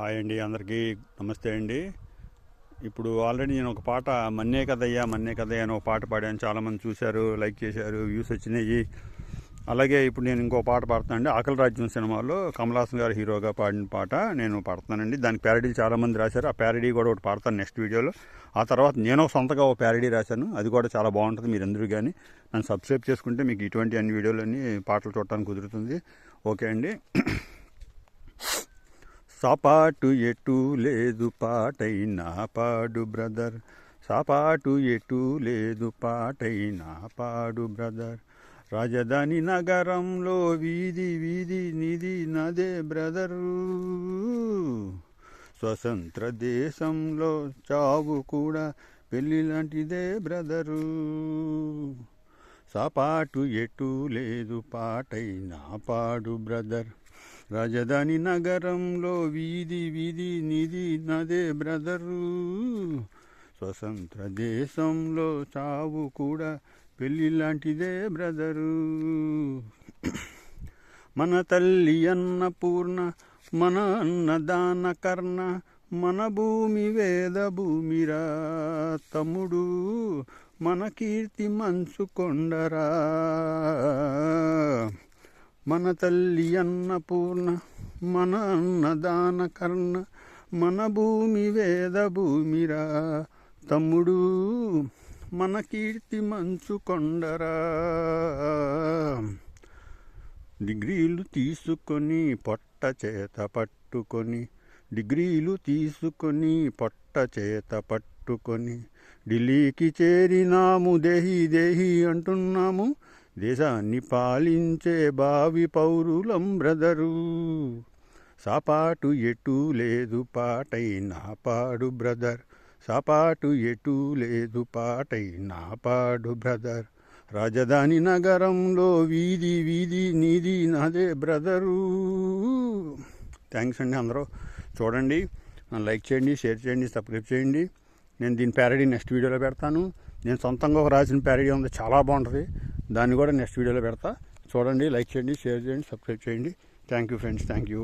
Hi అండి, అందరికీ నమస్తే అండి. ఇప్పుడు ఆల్రెడీ నేను ఒక పాట మన్నే కదయ్యా అని ఒక పాట పాడాను. చాలామంది చూశారు, లైక్ చేశారు, వ్యూస్ వచ్చినాయి. అలాగే ఇప్పుడు నేను ఇంకో పాట పాడుతానండి. ఆకలి రాజ్యం సినిమాలో కమల్ హాసన్ గారు హీరోగా పాడిన పాట నేను పాడుతానండి. దానికి ప్యారడీలు చాలామంది రాశారు. ఆ ప్యారడీ కూడా ఒకటి పాడతాను నెక్స్ట్ వీడియోలో. ఆ తర్వాత నేను సొంతగా ఒక ప్యారడీ రాశాను, అది కూడా చాలా బాగుంటుంది. మీరు అందరూ కానీ నన్ను సబ్స్క్రైబ్ చేసుకుంటే మీకు ఇటువంటి అన్ని వీడియోలన్నీ పాటలు చూడటానికి కుదురుతుంది. ఓకే అండి. సపాటు ఎటు లేదు పాటైనా పాడు బ్రదర్, సపాటు ఎటు లేదు పాటైనా పాడు బ్రదర్. రాజధాని నగరంలో వీధి వీధి నిధి నదే బ్రదరు, స్వతంత్ర దేశంలో చావు కూడా పెళ్లి లాంటిదే బ్రదరు. సపాటు ఎటు లేదు పాటైనా పాడు బ్రదర్, రాజధాని నగరంలో వీధి వీధి నిధి నదే బ్రదరు, స్వతంత్ర దేశంలో చావు కూడా పెళ్లి లాంటిదే బ్రదరు. మన తల్లి అన్నపూర్ణ, మన అన్నదాన కర్ణ, మన భూమి వేద భూమిరా తమ్ముడు, మన కీర్తి మంచు కొండరా. మన తల్లి అన్నపూర్ణ, మన అన్నదాన కర్ణ, మన భూమి వేద భూమిరా తమ్ముడు, మన కీర్తి మంచు కొండరా. డిగ్రీలు తీసుకొని పొట్ట చేత పట్టుకొని, డిగ్రీలు తీసుకొని పొట్ట చేత పట్టుకొని, ఢిల్లీకి చేరినాము, దేహి దేహి అంటున్నాము, దేశాన్ని పాలించే భావి పౌరులం బ్రదరు. సపాటు ఎటు లేదు పాటైనా పాడు బ్రదర్, సపాటు ఎటు లేదు పాటైనా పాడు బ్రదర్. రాజధాని నగరంలో వీధి వీధి నిధి నాదే బ్రదరు. థ్యాంక్స్ అండి. అందరూ చూడండి, లైక్ చేయండి, షేర్ చేయండి, సబ్స్క్రైబ్ చేయండి. నేను దీని ప్యారడీ నెక్స్ట్ వీడియోలో పెడతాను. నేను సొంతంగా ఒక రాసిన ప్యారడీ ఉంది, చాలా బాగుంటుంది. దాన్ని కూడా నెక్స్ట్ వీడియోలో పెడతా. చూడండి, లైక్ చేయండి, షేర్ చేయండి, సబ్స్క్రైబ్ చేయండి. Thank you friends, thank you.